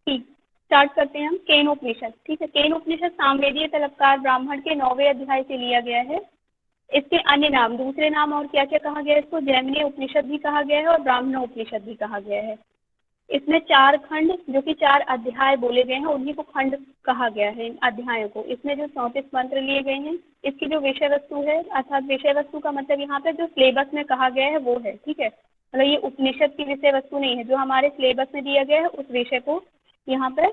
ठीक, स्टार्ट करते हैं हम केनोपनिषद। ठीक है, केनोपनिषद सामवेदीय तलबकार ब्राह्मण के 9वें अध्याय से लिया गया है। इसके अन्य नाम, दूसरे नाम और क्या क्या कहा गया है, इसको जैमिनी उपनिषद भी कहा गया है और ब्राह्मण उपनिषद भी कहा गया है। इसमें 4 खंड जो कि 4 अध्याय बोले गए हैं, उन्हीं को खंड कहा गया है, इन अध्यायों को। इसमें जो 34 मंत्र लिए गए हैं, इसकी जो विषय वस्तु है, अर्थात विषय वस्तु का मतलब यहाँ पे जो सिलेबस में कहा गया है वो है। ठीक है, मतलब ये उपनिषद की विषय वस्तु नहीं है, जो हमारे सिलेबस में दिया गया है उस विषय को यहाँ पर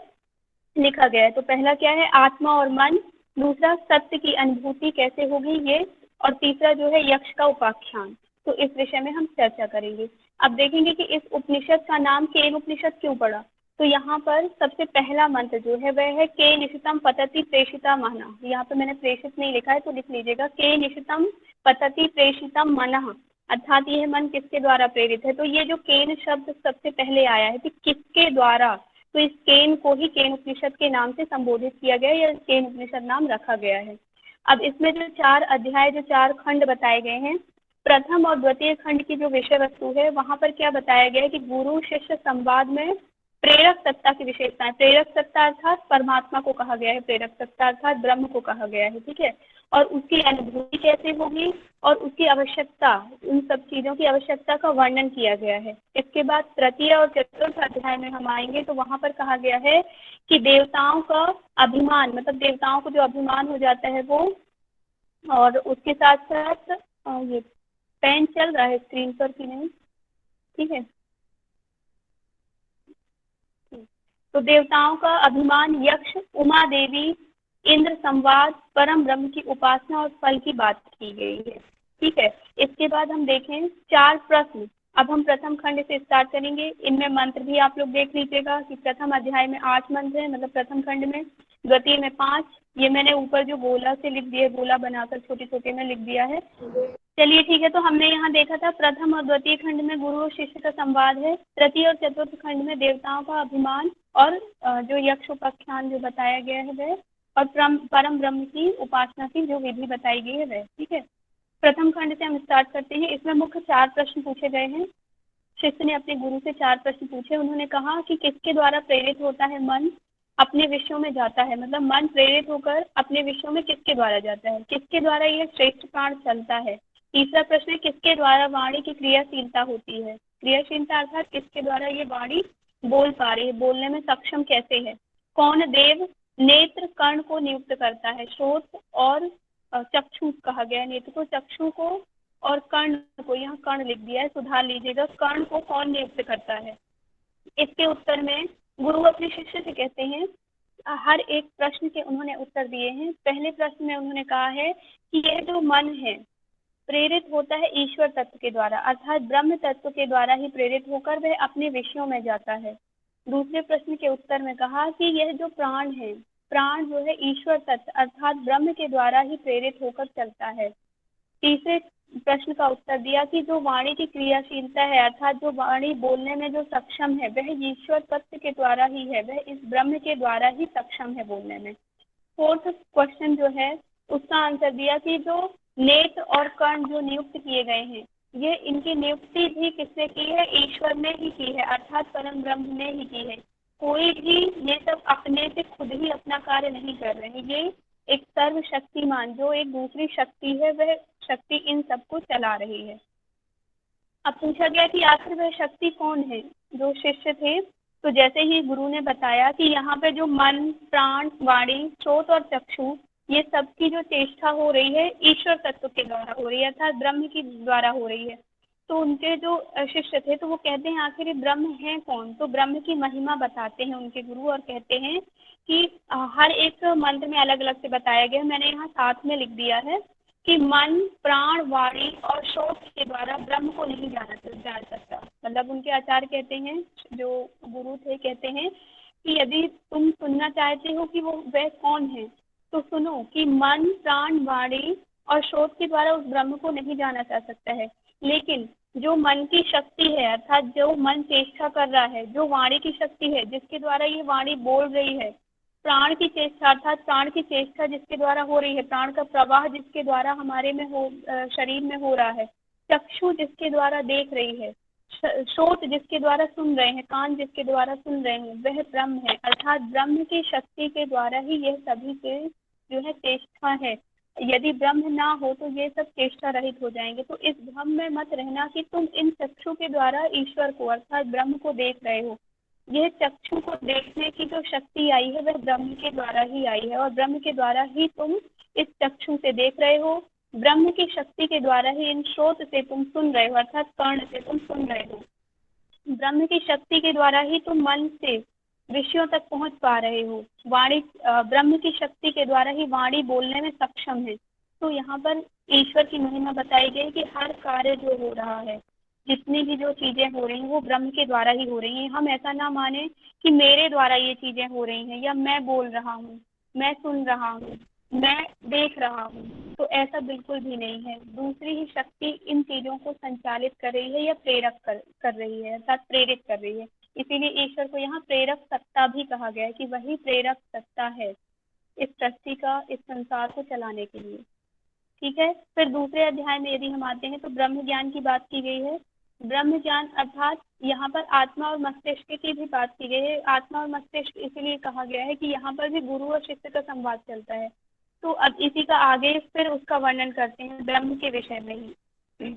लिखा गया है। तो पहला क्या है, आत्मा और मन। दूसरा, सत्य की अनुभूति कैसे होगी ये। और तीसरा जो है, यक्ष का उपाख्यान। तो इस विषय में हम चर्चा करेंगे। अब देखेंगे कि इस उपनिषद का नाम केन उपनिषद क्यों पड़ा। तो यहाँ पर सबसे पहला मंत्र जो है वह है के निशितम पतति प्रेषिता महना। यहाँ पे मैंने प्रेषित नहीं लिखा है तो लिख लीजिएगा, के निशितम पतति प्रेषितम मनः, अर्थात यह मन किसके द्वारा प्रेरित है। तो ये जो केन शब्द सबसे पहले आया है कि किसके द्वारा, तो इस केन को ही केन उपनिषद के नाम से संबोधित किया गया है या केन उपनिषद नाम रखा गया है। अब इसमें जो 4 अध्याय, जो 4 खंड बताए गए हैं, प्रथम और द्वितीय खंड की जो विषय वस्तु है वहां पर क्या बताया गया है कि गुरु शिष्य संवाद में प्रेरक सत्ता की विशेषताएं। प्रेरक सत्ता अर्थात परमात्मा को कहा गया है, प्रेरक सत्ता अर्थात ब्रह्म को कहा गया है। ठीक है, और उसकी अनुभूति कैसे होगी और उसकी आवश्यकता, उन सब चीजों की आवश्यकता का वर्णन किया गया है। इसके बाद तृतीय और चतुर्थ अध्याय में हम आएंगे तो वहां पर कहा गया है कि देवताओं का अभिमान, मतलब देवताओं को जो अभिमान हो जाता है वो, और उसके साथ साथ ये पेन चल रहा है स्क्रीन पर कि नहीं, ठीक है। तो देवताओं का अभिमान, यक्ष, उमा देवी, इंद्र संवाद, परम ब्रह्म की उपासना और फल की बात की गई है। ठीक है, इसके बाद हम देखें 4 प्रश्न। अब हम प्रथम खंड से स्टार्ट करेंगे। इनमें मंत्र भी आप लोग देख लीजिएगा कि प्रथम अध्याय में 8 मंत्र है, मतलब प्रथम खंड में। द्वितीय में 5, ये मैंने ऊपर जो गोला से लिख दिया, गोला बनाकर छोटे छोटे में लिख दिया है। चलिए ठीक है, तो हमने यहाँ देखा था प्रथम और द्वितीय खंड में गुरु और शिष्य का संवाद है। तृतीय और चतुर्थ खंड में देवताओं का अभिमान और जो यक्ष उपाख्यान जो बताया गया है वह, और परम ब्रह्म की उपासना की जो विधि बताई गई है वह। ठीक है, प्रथम खंड से हम स्टार्ट करते हैं। इसमें मुख्य 4 प्रश्न पूछे गए हैं। शिष्य ने अपने गुरु से 4 प्रश्न पूछे। उन्होंने कहा कि किसके द्वारा प्रेरित होता है मन, अपने विषयों में जाता है, मतलब मन प्रेरित होकर अपने विषयों में किसके द्वारा जाता है, किसके द्वारा यह श्रेष्ठ प्राण चलता है। तीसरा प्रश्न है, किसके द्वारा वाणी की क्रियाशीलता होती है। क्रियाशीलता अर्थात किसके द्वारा ये वाणी बोल पा रही है, बोलने में सक्षम कैसे है। कौन देव नेत्र कर्ण को नियुक्त करता है। श्रोत और चक्षु कहा गया है, नेत्र को, चक्षु को और कर्ण को, यहाँ कर्ण लिख दिया है, सुधार लीजिएगा, कर्ण को कौन नियुक्त करता है। इसके उत्तर में गुरु अपने शिष्य से कहते हैं, हर एक प्रश्न के उन्होंने उत्तर दिए हैं। पहले प्रश्न में उन्होंने कहा है कि यह जो मन है प्रेरित होता है ईश्वर तत्व के द्वारा, अर्थात ब्रह्म तत्व के द्वारा ही प्रेरित होकर वह अपने विषयों में जाता है। दूसरे प्रश्न के उत्तर में कहा कि यह जो प्राण है, प्राण जो है ईश्वर तत्व अर्थात ब्रह्म के द्वारा ही प्रेरित होकर चलता है। तीसरे प्रश्न का उत्तर दिया कि जो वाणी की क्रियाशीलता है, अर्थात जो वाणी बोलने में जो सक्षम है वह ईश्वर तत्व के द्वारा ही है, वह इस ब्रह्म के द्वारा ही सक्षम है बोलने में। फोर्थ क्वेश्चन जो है उसका आंसर दिया कि जो नेत्र और कर्ण जो नियुक्त किए गए हैं, ये इनकी नियुक्ति भी किसने की है, ईश्वर ने ही की है, अर्थात परम ब्रह्म ने ही की है। कोई भी ये सब अपने से खुद ही अपना कार्य नहीं कर रहे हैं। ये एक सर्वशक्तिमान जो एक दूसरी शक्ति है, वह शक्ति इन सबको चला रही है। अब पूछा गया कि आखिर वह शक्ति कौन है। जो शिष्य थे, तो जैसे ही गुरु ने बताया कि यहाँ पे जो मन, प्राण, वाणी, श्रोत और चक्षु, ये सब की जो चेष्टा हो रही है ईश्वर तत्व के द्वारा हो रही है, अर्थात ब्रह्म की द्वारा हो रही है। तो उनके जो शिष्य थे तो वो कहते हैं आखिर ये ब्रह्म है कौन। तो ब्रह्म की महिमा बताते हैं उनके गुरु और कहते हैं कि हर एक मंत्र में अलग अलग से बताया गया। मैंने यहाँ साथ में लिख दिया है कि मन, प्राण, वाणी और श्रोत के द्वारा ब्रह्म को नहीं जान सकता। मतलब उनके आचार्य कहते हैं, जो गुरु थे, कहते हैं कि यदि तुम सुनना चाहते हो कि वो वह कौन है तो सुनो कि मन, प्राण, वाणी और श्रोत के द्वारा उस ब्रह्म को नहीं जाना जा सकता है, लेकिन जो मन की शक्ति है, अर्थात जो मन चेष्टा कर रहा है, जो वाणी की शक्ति है जिसके द्वारा ये वाणी बोल रही है, प्राण की चेष्टा अर्थात प्राण की चेष्टा जिसके द्वारा हो रही है, प्राण का प्रवाह जिसके द्वारा हमारे में हो, शरीर में हो रहा है, चक्षु जिसके द्वारा देख रही है, श्रोत जिसके द्वारा सुन रहे हैं, कान जिसके द्वारा सुन रहे हैं, वह ब्रह्म है। अर्थात ब्रह्म की शक्ति के द्वारा ही यह सभी के जो है चेष्टा है। यदि ब्रह्म ना हो तो ये सब चेष्टा रहित हो जाएंगे। तो इस भ्रम में मत रहना कि तुम इन चक्षु के द्वारा ईश्वर को अर्थात ब्रह्म को देख रहे हो। यह चक्षु को देखने की जो शक्ति आई है वह ब्रह्म के द्वारा ही आई है, और ब्रह्म के द्वारा ही तुम इस चक्षु से देख रहे हो। ब्रह्म की शक्ति के द्वारा ही इन श्रोत से तुम सुन रहे हो, अर्थात कर्ण से तुम सुन रहे हो। ब्रह्म की शक्ति के द्वारा ही तुम मन से विषयों तक पहुंच पा रहे हो। वाणी ब्रह्म की शक्ति के द्वारा ही वाणी बोलने में सक्षम है। तो यहाँ पर ईश्वर की महिमा बताई गई कि हर कार्य जो हो रहा है, जितनी भी जो चीजें हो रही हैं वो ब्रह्म के द्वारा ही हो रही हैं। हम ऐसा ना माने कि मेरे द्वारा ये चीजें हो रही हैं, या मैं बोल रहा हूँ, मैं सुन रहा हूँ, मैं देख रहा हूँ, तो ऐसा बिल्कुल भी नहीं है। दूसरी ही शक्ति इन चीजों को संचालित कर रही है या प्रेरक कर रही है, अर्थात प्रेरित कर रही है। इसीलिए ईश्वर को यहाँ प्रेरक सत्ता भी कहा गया है कि वही प्रेरक सत्ता है इस सृष्टि का, इस संसार को चलाने के लिए। ठीक है, फिर दूसरे अध्याय में यदि हम आते हैं तो ब्रह्म ज्ञान की बात की गई है। ब्रह्म ज्ञान अर्थात यहाँ पर आत्मा और मस्तिष्क की भी बात की गई है। आत्मा और मस्तिष्क इसलिए कहा गया है कि यहाँ पर भी गुरु और शिष्य का संवाद चलता है। तो अब इसी का आगे फिर उसका वर्णन करते हैं ब्रह्म के विषय में ही।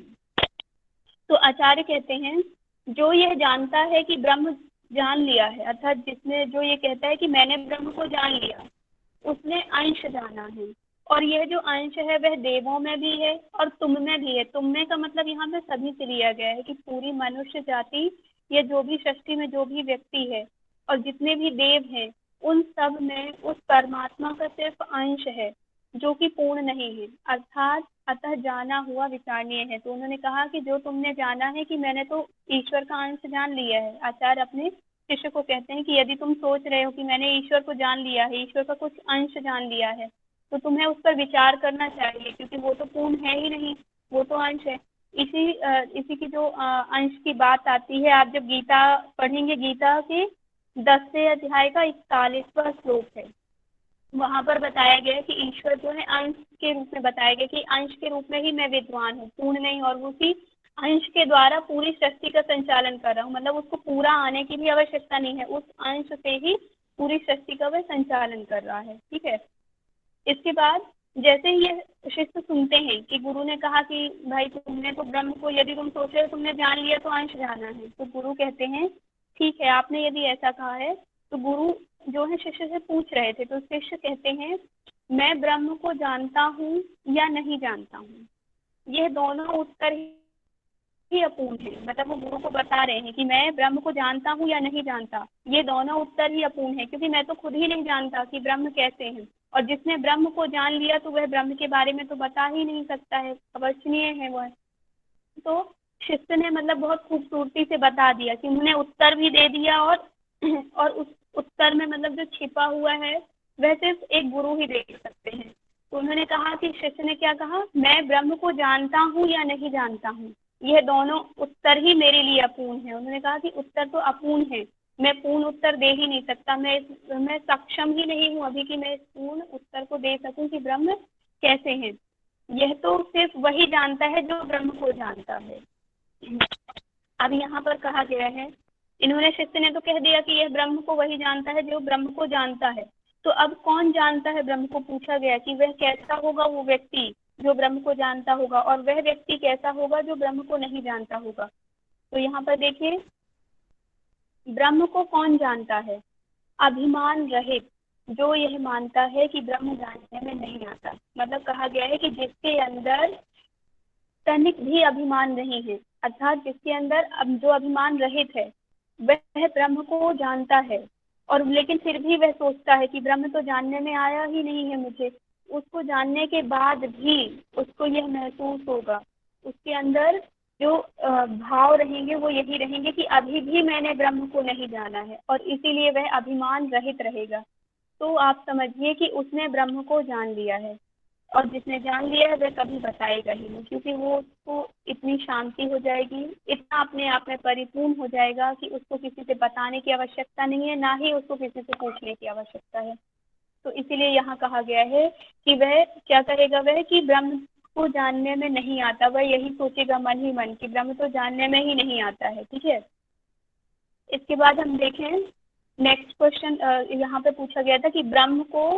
तो आचार्य कहते हैं, जो यह जानता है कि ब्रह्म जान लिया है, अर्थात जिसने जो ये कहता है कि मैंने ब्रह्म को जान लिया, उसने अंश जाना है। और यह जो अंश है वह देवों में भी है और तुम में भी है। तुम में का मतलब यहाँ पे सभी से लिया गया है कि पूरी मनुष्य जाति या जो भी सृष्टि में जो भी व्यक्ति है और जितने भी देव हैं, उन सब में उस परमात्मा का सिर्फ अंश है जो कि पूर्ण नहीं है, अर्थात अतः जाना हुआ विचारणीय है। तो उन्होंने कहा कि जो तुमने जाना है कि मैंने तो ईश्वर का अंश जान लिया है। आचार्य अपने शिष्य को कहते हैं कि यदि तुम सोच रहे हो कि मैंने ईश्वर को जान लिया है, ईश्वर का कुछ अंश जान लिया है, तो तुम्हें उस पर विचार करना चाहिए, क्योंकि वो तो पूर्ण है ही नहीं, वो तो अंश है। इसी की जो अंश की बात आती है, आप जब गीता पढ़ेंगे, गीता के 10वें अध्याय का 41वां श्लोक है, वहां पर बताया गया है कि ईश्वर जो है अंश के रूप में बताया गया कि अंश के रूप में ही मैं विद्वान हूँ, पूर्ण नहीं, और उसी अंश के द्वारा पूरी सृष्टि का संचालन कर रहा हूँ। मतलब उसको पूरा आने की भी आवश्यकता नहीं है, उस अंश से ही पूरी सृष्टि का वह संचालन कर रहा है। ठीक है, इसके बाद जैसे ही ये शिष्य सुनते हैं कि गुरु ने कहा कि भाई तुमने तो ब्रह्म को, यदि तुम सोच रहे हो तुमने जान लिया तो अंश जाना है, तो गुरु कहते हैं ठीक है, आपने यदि ऐसा कहा है। तो गुरु जो है शिष्य से पूछ रहे थे, तो शिष्य कहते हैं मैं ब्रह्म को जानता हूँ या नहीं जानता हूँ। यह दोनों उत्तर ही अपूर्ण है। मतलब वो गुरु को बता रहे हैं कि मैं ब्रह्म को जानता हूँ या नहीं जानता, ये दोनों उत्तर ही अपूर्ण है, क्योंकि मैं तो खुद ही नहीं जानता कि ब्रह्म कैसे है, और जिसने ब्रह्म को जान लिया तो वह ब्रह्म के बारे में तो बता ही नहीं सकता है, अवर्चनीय है वह। तो शिष्य ने मतलब बहुत खूबसूरती से बता दिया कि उन्हें उत्तर भी दे दिया, और उस उत्तर में मतलब जो छिपा हुआ है वह सिर्फ एक गुरु ही देख सकते हैं। तो उन्होंने कहा कि शिष्य ने क्या कहा, मैं ब्रह्म को जानता हूँ या नहीं जानता हूँ, यह दोनों उत्तर ही मेरे लिए अपूर्ण है। उन्होंने कहा कि उत्तर तो अपूर्ण है, मैं पूर्ण उत्तर दे ही नहीं सकता, मैं सक्षम ही नहीं हूँ अभी कि मैं इस पूर्ण उत्तर को दे सकूं कि ब्रह्म कैसे है। यह तो सिर्फ वही जानता है जो ब्रह्म को जानता है। अब यहाँ पर कहा गया है, इन्होंने शिष्य ने तो कह दिया कि यह ब्रह्म को वही जानता है जो ब्रह्म को जानता है। तो अब कौन जानता है ब्रह्म को, पूछा गया कि वह कैसा होगा वो व्यक्ति जो ब्रह्म को जानता होगा, और वह व्यक्ति कैसा होगा जो ब्रह्म को नहीं जानता होगा। तो यहाँ पर देखिए, ब्रह्म को कौन जानता है, अभिमान रहित जो यह मानता है कि ब्रह्म जानने में नहीं आता। मतलब कहा गया है कि जिसके अंदर तनिक भी अभिमान नहीं है, अर्थात जिसके अंदर अब जो अभिमान रहित है वह ब्रह्म को जानता है, और लेकिन फिर भी वह सोचता है कि ब्रह्म तो जानने में आया ही नहीं है मुझे। उसको जानने के बाद भी उसको यह महसूस होगा, उसके अंदर जो भाव रहेंगे वो यही रहेंगे कि अभी भी मैंने ब्रह्म को नहीं जाना है, और इसीलिए वह अभिमान रहित रहेगा। तो आप समझिए कि उसने ब्रह्म को जान लिया है, और जिसने जान लिया है वह कभी बताएगा ही नहीं, क्योंकि वो उसको इतनी शांति हो जाएगी, इतना अपने आप में परिपूर्ण हो जाएगा कि उसको किसी से बताने की आवश्यकता नहीं है, ना ही उसको किसी से पूछने की आवश्यकता है। तो इसीलिए यहाँ कहा गया है कि वह क्या करेगा, वह कि ब्रह्म को जानने में नहीं आता, वह यही सोचेगा मन ही मन कि ब्रह्म तो जानने में ही नहीं आता है। ठीक है, इसके बाद हम देखें नेक्स्ट क्वेश्चन। यहाँ पे पूछा गया था कि ब्रह्म को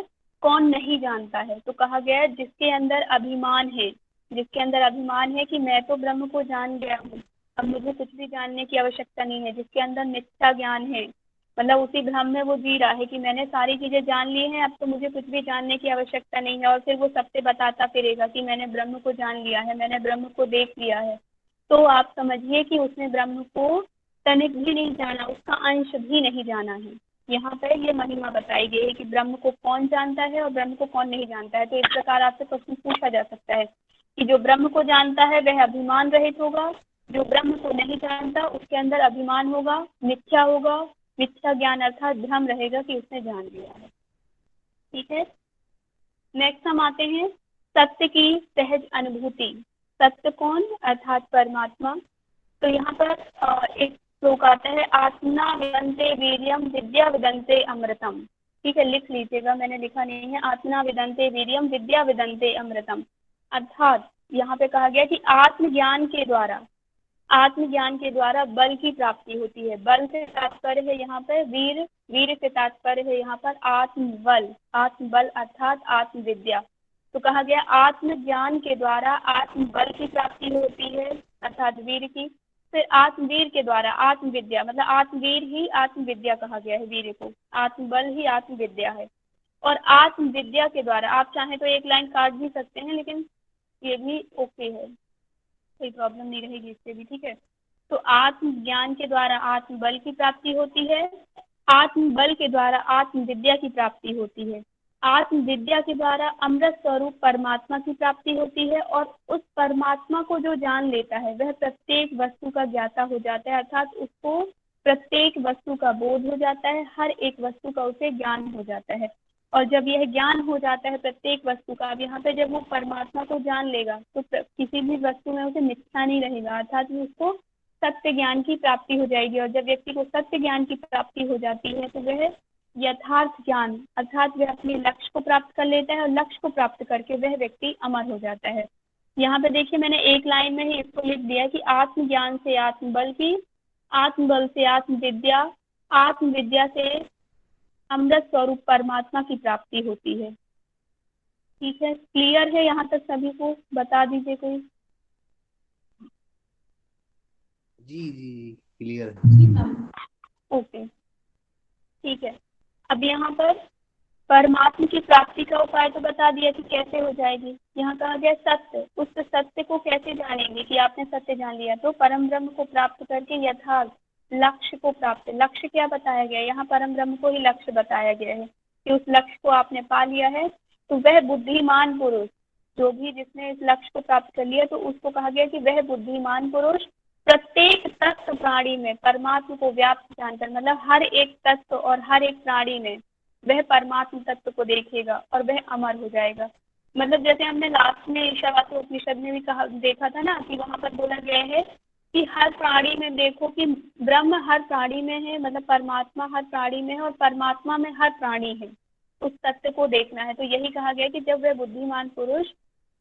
कौन नहीं जानता है, तो कहा गया है जिसके अंदर अभिमान है, जिसके अंदर अभिमान है कि मैं तो ब्रह्म को जान गया हूँ, अब मुझे कुछ भी जानने की आवश्यकता नहीं है, जिसके अंदर मिथ्या ज्ञान है, मतलब उसी भ्रम में वो जी रहा है कि मैंने सारी चीजें जान ली हैं, अब तो मुझे कुछ भी जानने की आवश्यकता नहीं है, और फिर वो सबसे बताता फिरेगा कि मैंने ब्रह्म को जान लिया है, मैंने ब्रह्म को देख लिया है। तो आप समझिए कि उसने ब्रह्म को तनिक भी नहीं जाना, उसका अंश भी नहीं जाना है। यहाँ पर ये महिमा बताई गई है कि ब्रह्म को कौन जानता है और ब्रह्म को कौन नहीं जानता है। तो इस प्रकार आपसे क्वेश्चन पूछा जा सकता है कि जो ब्रह्म को जानता है वह अभिमान रहित होगा, जो ब्रह्म को नहीं जानता उसके अंदर अभिमान होगा, मिथ्या होगा, मिथ्या ज्ञान अर्थात भ्रम रहेगा कि उसने जान लिया है। ठीक है, नेक्स्ट हम आते हैं सत्य की सहज अनुभूति। सत्य कौन, अर्थात परमात्मा। तो यहाँ पर एक श्लोक आता है, आत्मना विदन्ते वीर्यम विद्या विदन्ते अमृतम। ठीक है, लिख लीजिएगा, मैंने लिखा नहीं है। आत्मना विदन्ते वीर्यम विद्या विदन्ते अमृतम, अर्थात यहाँ पे कहा गया कि आत्मज्ञान के द्वारा, आत्मज्ञान के द्वारा बल की प्राप्ति होती है। बल से तात्पर्य है यहाँ पर वीर, वीर से तात्पर्य है यहाँ पर आत्मबल, आत्मबल अर्थात आत्मविद्या। तो कहा गया आत्मज्ञान के द्वारा आत्मबल की प्राप्ति होती है अर्थात वीर की, फिर आत्मवीर के द्वारा आत्मविद्या, मतलब आत्मवीर ही आत्मविद्या कहा गया है, वीर को आत्मबल ही आत्मविद्या है। और आत्मविद्या के द्वारा आप चाहें तो एक लाइन काट भी सकते हैं, लेकिन ये भी ओके है, कोई प्रॉब्लम नहीं रहेगी इससे भी। ठीक है, तो आत्मज्ञान के द्वारा आत्मबल की प्राप्ति होती है, आत्मबल के द्वारा आत्मविद्या की प्राप्ति होती है, आत्मविद्या के द्वारा अमृत स्वरूप परमात्मा की प्राप्ति होती है, और उस परमात्मा को जो जान लेता है वह प्रत्येक वस्तु का ज्ञाता हो जाता है, अर्थात उसको प्रत्येक वस्तु का बोध हो जाता है, हर एक वस्तु का उसे ज्ञान हो जाता है। और जब यह ज्ञान हो जाता है प्रत्येक वस्तु का, अब यहाँ पे जब वो परमात्मा को जान लेगा तो किसी भी वस्तु में उसे मिथ्या नहीं रहेगा, अर्थात उसको सत्य ज्ञान की प्राप्ति हो जाएगी। और जब व्यक्ति को सत्य ज्ञान की प्राप्ति हो जाती है तो वह यथार्थ ज्ञान अर्थात वह अपने लक्ष्य को प्राप्त कर लेता है, और लक्ष्य को प्राप्त करके वह व्यक्ति अमर हो जाता है। यहाँ पे देखिए मैंने एक लाइन में ही इसको लिख दिया कि आत्मज्ञान से आत्मबल की, आत्मबल से आत्मविद्या, आत्मविद्या से अमृत स्वरूप परमात्मा की प्राप्ति होती है। ठीक है, क्लियर है यहाँ तक सभी को, बता दीजिए कोई। जी जी क्लियर है। ओके, ठीक है। अब यहाँ पर परमात्मा की प्राप्ति का उपाय तो बता दिया कि कैसे हो जाएगी। यहाँ कहा गया सत्य, उस सत्य को कैसे जानेंगे कि आपने सत्य जान लिया, तो परम ब्रह्म को प्राप्त करके यथार्थ लक्ष्य को प्राप्त, लक्ष्य क्या बताया गया, यहाँ परम ब्रह्म को ही लक्ष्य बताया गया है कि उस लक्ष्य को आपने पा लिया है तो वह बुद्धिमान पुरुष, जो भी जिसने इस लक्ष्य को प्राप्त कर लिया तो उसको कहा गया कि वह बुद्धिमान पुरुष प्रत्येक तत्व प्राणी में परमात्मा को व्याप्त जानकर, मतलब हर एक तत्व और हर एक प्राणी में वह परमात्मा तत्व को देखेगा और वह अमर हो जाएगा। मतलब जैसे हमने लास्ट में ईशावास्य उपनिषद में भी कहा, देखा था ना कि वहां पर बोला गया है कि हर प्राणी में देखो कि ब्रह्म हर प्राणी में है, मतलब परमात्मा हर प्राणी में है और परमात्मा में हर प्राणी है, उस तत्व को देखना है। तो यही कहा गया कि जब वह बुद्धिमान पुरुष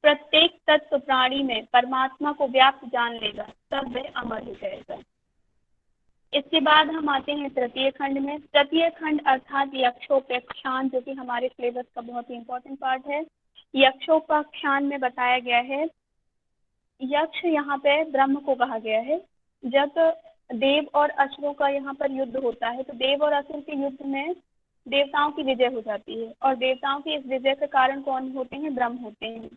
प्रत्येक तत्व प्राणी में परमात्मा को व्याप्त जान लेगा तब वह अमर हो जाएगा। इसके बाद हम आते हैं तृतीय खंड में। तृतीय खंड अर्थात यक्षोपाख्यान, जो कि हमारे सिलेबस का बहुत ही इंपॉर्टेंट पार्ट है। यक्षोपाख्यान में बताया गया है, यक्ष यहाँ पे ब्रह्म को कहा गया है। जब देव और असुरों का यहाँ पर युद्ध होता है तो देव और असुर के युद्ध में देवताओं की विजय हो जाती है, और देवताओं की इस विजय के कारण कौन होते हैं, ब्रह्म होते हैं,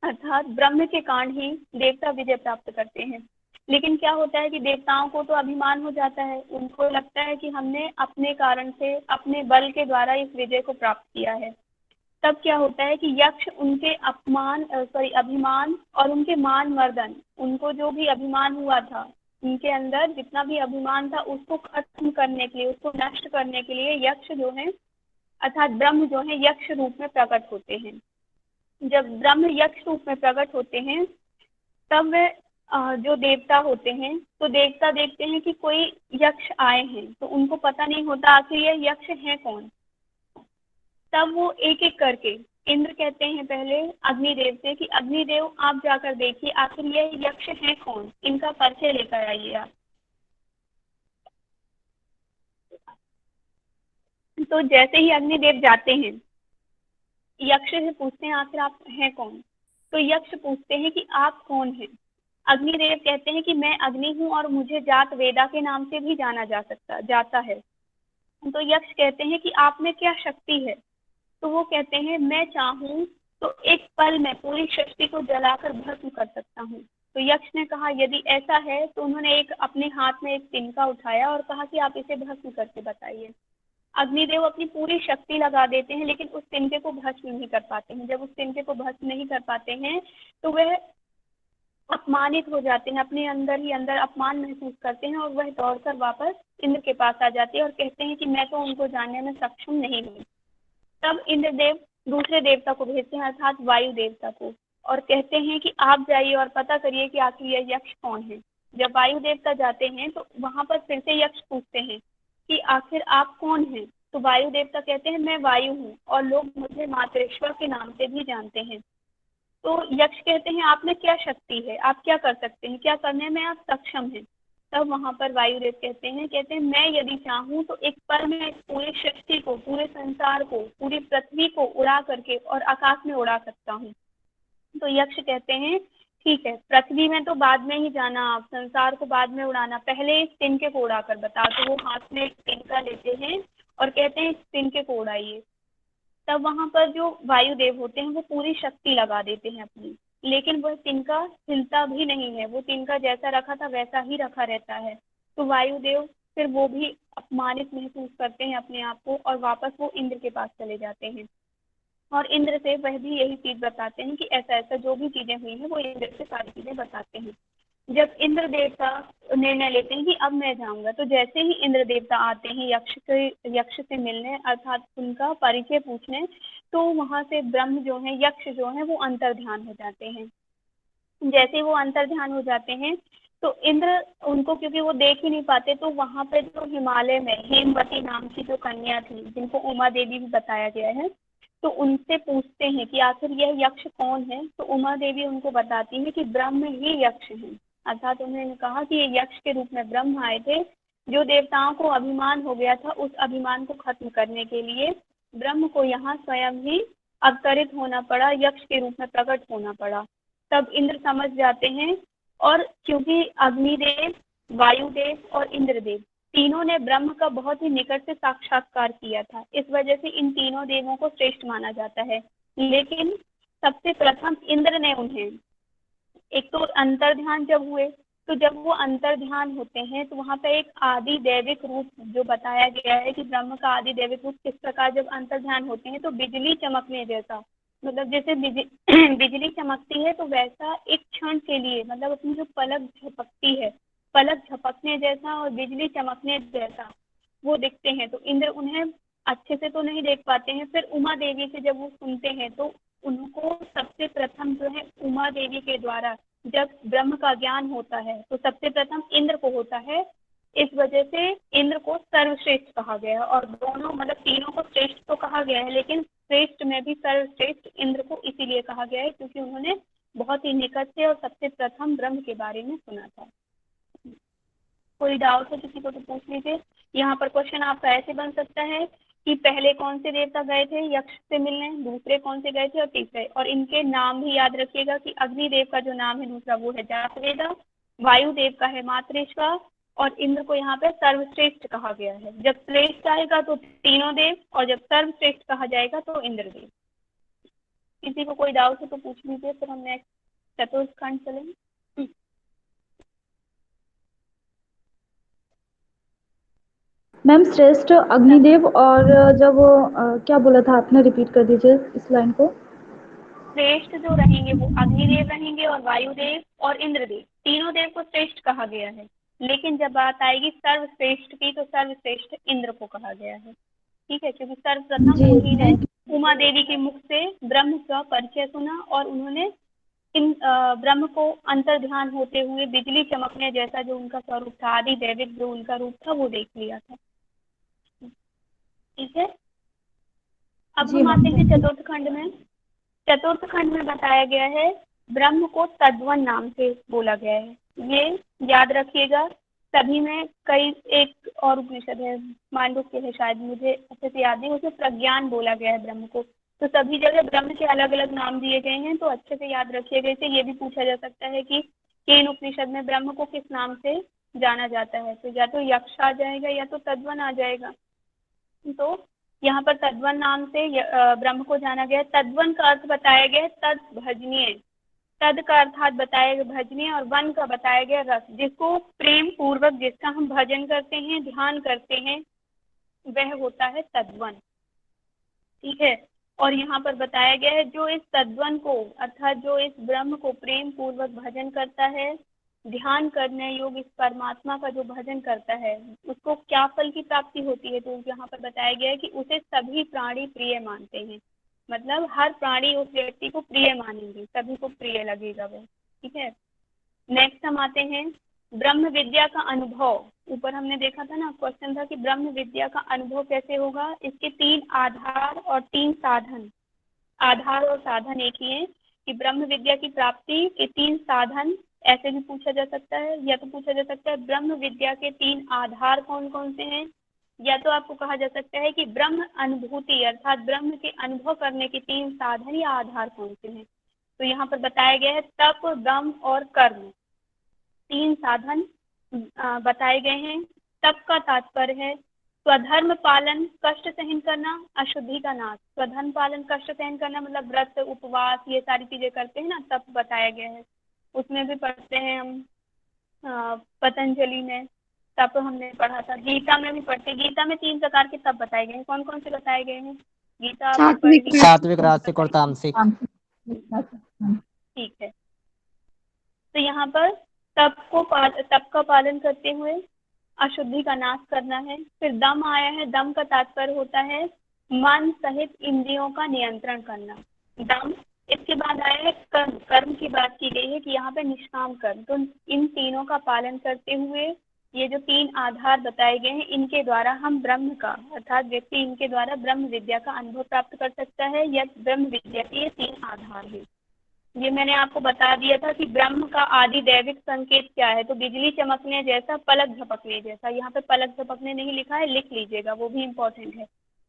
अर्थात ब्रह्म के कारण ही देवता विजय प्राप्त करते हैं। लेकिन क्या होता है कि देवताओं को तो अभिमान हो जाता है, उनको लगता है कि हमने अपने कारण से अपने बल के द्वारा इस विजय को प्राप्त किया है। तब क्या होता है कि यक्ष उनके अभिमान और उनके मान वर्धन, उनको जो भी अभिमान हुआ था, उनके अंदर जितना भी अभिमान था उसको खत्म करने के लिए, उसको नष्ट करने के लिए यक्ष जो है अर्थात ब्रह्म जो है यक्ष रूप में प्रकट होते हैं। जब ब्रह्म यक्ष रूप में प्रकट होते हैं तब वे जो देवता होते हैं तो देवता देखते हैं कि कोई यक्ष आए हैं, तो उनको पता नहीं होता आखिर ये यक्ष हैं कौन। तब वो एक एक करके इंद्र कहते हैं पहले अग्निदेव से कि अग्निदेव आप जाकर देखिए आखिर ये यक्ष हैं कौन, इनका परिचय लेकर आइए आप। तो जैसे ही अग्निदेव जाते हैं, यक्ष से पूछते हैं आखिर आप हैं कौन। तो यक्ष पूछते हैं कि आप कौन हैं। अग्निदेव कहते हैं कि मैं अग्नि हूँ और मुझे जात वेदा के नाम से भी जाना जाता है। तो यक्ष कहते हैं कि आप में क्या शक्ति है। तो वो कहते हैं मैं चाहूँ तो एक पल में पूरी सृष्टि को जलाकर भस्म कर सकता हूँ। तो यक्ष ने कहा यदि ऐसा है तो उन्होंने अपने हाथ में एक तिनका उठाया और कहा कि आप इसे भस्म करके बताइए। अग्निदेव अपनी पूरी शक्ति लगा देते हैं लेकिन उस तिनके को भस्म नहीं कर पाते हैं। जब उस तिनके को भस्म नहीं कर पाते हैं तो वह अपमानित हो जाते हैं, अपने अंदर ही अंदर अपमान महसूस करते हैं और वह दौड़कर वापस इंद्र के पास आ जाते हैं और कहते हैं कि मैं तो उनको जानने में सक्षम नहीं हूँ। तब इंद्रदेव दूसरे देवता को भेजते हैं अर्थात वायु देवता को, और कहते हैं कि आप जाइए और पता करिए कि आखिर यह यक्ष कौन है। जब वायु देवता जाते हैं तो वहां पर फिर से यक्ष पूछते हैं कि आखिर आप कौन हैं। तो वायु देवता कहते हैं मैं वायु हूँ और लोग मुझे मातरेश्वर के नाम से भी जानते हैं। तो यक्ष कहते हैं आप में क्या शक्ति है, आप क्या कर सकते हैं, क्या करने में आप सक्षम हैं। तब वहां पर वायुदेव कहते हैं मैं यदि चाहूँ तो एक पल में इस पूरी सृष्टि को, पूरे संसार को, पूरी पृथ्वी को उड़ा करके और आकाश में उड़ा सकता हूँ। तो यक्ष कहते हैं ठीक है, पृथ्वी में तो बाद में ही जाना, आप संसार को बाद में उड़ाना, पहले इस तिनके को उड़ाकर बता। तो वो हाथ में एक तिनका लेते हैं और कहते हैं इस तिनके को उड़ाइए। तब वहां पर जो वायुदेव होते हैं वो पूरी शक्ति लगा देते हैं अपनी, लेकिन वह तिनका हिलता भी नहीं है, वो तिनका जैसा रखा था वैसा ही रखा रहता है। तो वायुदेव फिर वो भी अपमानित महसूस करते हैं अपने आप को और वापस वो इंद्र के पास चले जाते हैं और इंद्र से वह भी यही चीज बताते हैं कि ऐसा ऐसा जो भी चीजें हुई हैं वो इंद्र से सारी चीजें बताते हैं। जब इंद्र देवता निर्णय लेते हैं कि अब मैं जाऊंगा, तो जैसे ही इंद्र देवता आते हैं यक्ष से मिलने अर्थात उनका परिचय पूछने, तो वहां से ब्रह्म जो है, यक्ष जो है वो अंतर्ध्यान हो जाते हैं। जैसे वो अंतर्ध्यान हो जाते हैं तो इंद्र उनको, क्योंकि वो देख ही नहीं पाते, तो वहां पे जो हिमालय में हेमवती नाम की जो कन्या थी जिनको उमा देवी भी बताया गया है, तो उनसे पूछते हैं कि आखिर यह यक्ष कौन है। तो उमा देवी उनको बताती है कि ब्रह्म ही यक्ष है। अर्थात उन्होंने कहा कि ये यक्ष के रूप में ब्रह्म आए थे, जो देवताओं को अभिमान हो गया था उस अभिमान को खत्म करने के लिए ब्रह्म को यहाँ स्वयं ही अवतरित होना पड़ा, यक्ष के रूप में प्रकट होना पड़ा। तब इंद्र समझ जाते हैं, और क्योंकि अग्निदेव, वायुदेव और इंद्रदेव तीनों ने ब्रह्म का बहुत ही निकट से साक्षात्कार किया था, इस वजह से इन तीनों देवों को श्रेष्ठ माना जाता है। लेकिन सबसे प्रथम इंद्र ने उन्हें, एक तो अंतर्ध्यान जब हुए, तो जब वो अंतर्ध्यान होते हैं तो वहां पे एक आदि दैविक रूप जो बताया गया है कि ब्रह्म का आदि दैविक रूप किस प्रकार जब अंतर्ध्यान होते हैं तो बिजली चमकने जैसा, मतलब जैसे बिजली चमकती है तो वैसा एक क्षण के लिए, मतलब अपनी जो पलक झपकती है, पलक झपकने जैसा और बिजली चमकने जैसा वो दिखते हैं। तो इंद्र उन्हें अच्छे से तो नहीं देख पाते हैं। फिर उमा देवी से जब वो सुनते हैं तो उनको सबसे प्रथम जो है उमा देवी के द्वारा जब ब्रह्म का ज्ञान होता है तो सबसे प्रथम इंद्र को होता है। इस वजह से इंद्र को सर्वश्रेष्ठ कहा गया है, और दोनों मतलब तीनों को श्रेष्ठ तो कहा गया है, लेकिन श्रेष्ठ में भी सर्वश्रेष्ठ इंद्र को इसीलिए कहा गया है क्योंकि उन्होंने बहुत ही निकट से और सबसे प्रथम ब्रह्म के बारे में सुना था। कोई डाउट है किसी को तो पूछ लीजिए। यहाँ पर क्वेश्चन आपका ऐसे बन सकता है कि पहले कौन से देवता गए थे यक्ष से मिलने, दूसरे कौन से गए थे और तीसरे, और इनके नाम भी याद रखिएगा कि अग्निदेव का जो नाम है दूसरा वो है जातवेदा, वायुदेव का है मातरेश्वर, और इंद्र को यहाँ पे सर्वश्रेष्ठ कहा गया है। जब श्रेष्ठ आएगा तो तीनों देव, और जब सर्वश्रेष्ठ कहा जाएगा तो इंद्रदेव। किसी को कोई डाउट है तो पूछ लीजिए, फिर हम नेक्स्ट चतुर्थ खंड चलेंगे। मैम श्रेष्ठ अग्निदेव और जब क्या बोला था आपने, रिपीट कर दीजिए इस लाइन को। श्रेष्ठ जो रहेंगे वो अग्निदेव रहेंगे और वायुदेव और इंद्रदेव, तीनों देव को श्रेष्ठ कहा गया है। लेकिन जब बात आएगी सर्वश्रेष्ठ की तो सर्वश्रेष्ठ इंद्र को कहा गया है। ठीक है, क्योंकि सर्वप्रथम उन्होंने उमा देवी के मुख से ब्रह्म का परिचय सुना और उन्होंने इन ब्रह्म को अंतर्ध्यान होते हुए बिजली चमकने जैसा जो उनका स्वरूप था, आदि दैविक जो उनका रूप था वो देख लिया था। ठीक है, अब हम आते हैं चतुर्थ खंड में। चतुर्थ खंड में बताया गया है ब्रह्म को तद्वन नाम से बोला गया है। ये याद रखिएगा। सभी में कई एक और उपनिषद है, मांडुक्य है शायद, मुझे अच्छे से याद नहीं, उसमें प्रज्ञान बोला गया है ब्रह्म को। तो सभी जगह ब्रह्म के अलग अलग नाम दिए गए हैं, तो अच्छे से याद रखिएगा। इसे ये भी पूछा जा सकता है कि केन उपनिषद में ब्रह्म को किस नाम से जाना जाता है, तो या तो यक्ष आ जाएगा या तो तद्वन आ जाएगा। तो यहाँ पर तद्वन नाम से ब्रह्म को जाना गया। तद्वन का अर्थ बताया गया तद भजनीय, तद का अर्थात बताया गया भजनीय, और वन का बताया गया रस, जिसको प्रेम पूर्वक जिसका हम भजन करते हैं, ध्यान करते हैं, वह होता है तद्वन। ठीक है। और यहाँ पर बताया गया है जो इस तद्वन को अर्थात जो इस ब्रह्म को प्रेम पूर्वक भजन करता है, ध्यान करने योग इस परमात्मा का जो भजन करता है, उसको क्या फल की प्राप्ति होती है। तो यहाँ पर बताया गया है कि उसे सभी प्राणी प्रिय मानते हैं, मतलब हर प्राणी उस व्यक्ति को प्रिय मानेंगे, सभी को प्रिय लगेगा वह। ठीक है। नेक्स्ट हम आते हैं ब्रह्म विद्या का अनुभव। ऊपर हमने देखा था ना, क्वेश्चन था कि ब्रह्म विद्या का अनुभव कैसे होगा। इसके 3 आधार और 3 साधन, आधार और साधन एक ही है कि ब्रह्म विद्या की प्राप्ति के 3 साधन, ऐसे भी पूछा जा सकता है। या तो पूछा जा सकता है ब्रह्म विद्या के 3 आधार कौन कौन से हैं, या तो आपको कहा जा सकता है कि ब्रह्म अनुभूति अर्थात ब्रह्म के अनुभव करने के 3 साधन या आधार कौन से हैं। तो यहाँ पर बताया गया है तप, दम और कर्म, 3 साधन बताए गए हैं। तप का तात्पर्य है स्वधर्म पालन, कष्ट सहन करना, अशुद्धि का नाश। स्वधर्म पालन, कष्ट सहन करना मतलब व्रत उपवास ये सारी चीजें करते हैं ना, तप बताया गया है। उसमें भी पढ़ते हैं हम पतंजलि में तप हमने पढ़ा था, गीता में भी पढ़ते हैं। गीता में 3 प्रकार के तप बताए गए हैं। कौन कौन से बताए गए हैं? गीता आपने पढ़ी? सात्विक, राजसिक और तामसिक। ठीक है। तो यहाँ पर तप का पालन करते हुए अशुद्धि का नाश करना है। फिर दम आया है, दम का तात्पर्य होता है मन सहित इंद्रियों का नियंत्रण करना, दम। इसके बाद आया है कर्म, कर्म की बात की गई है कि यहाँ पे निष्काम कर्म। तो इन तीनों का पालन करते हुए ये जो 3 आधार बताए गए हैं, इनके द्वारा हम ब्रह्म का अर्थात व्यक्ति इनके द्वारा ब्रह्म विद्या का अनुभव प्राप्त कर सकता है। या ब्रह्म विद्या के ये 3 आधार है। ये मैंने आपको बता दिया था कि ब्रह्म का आदि दैविक संकेत क्या है। तो बिजली चमकने जैसा, पलक झपकने जैसा। यहाँ पे पलक झपकने नहीं लिखा है, लिख लीजिएगा, वो भी इम्पोर्टेंट है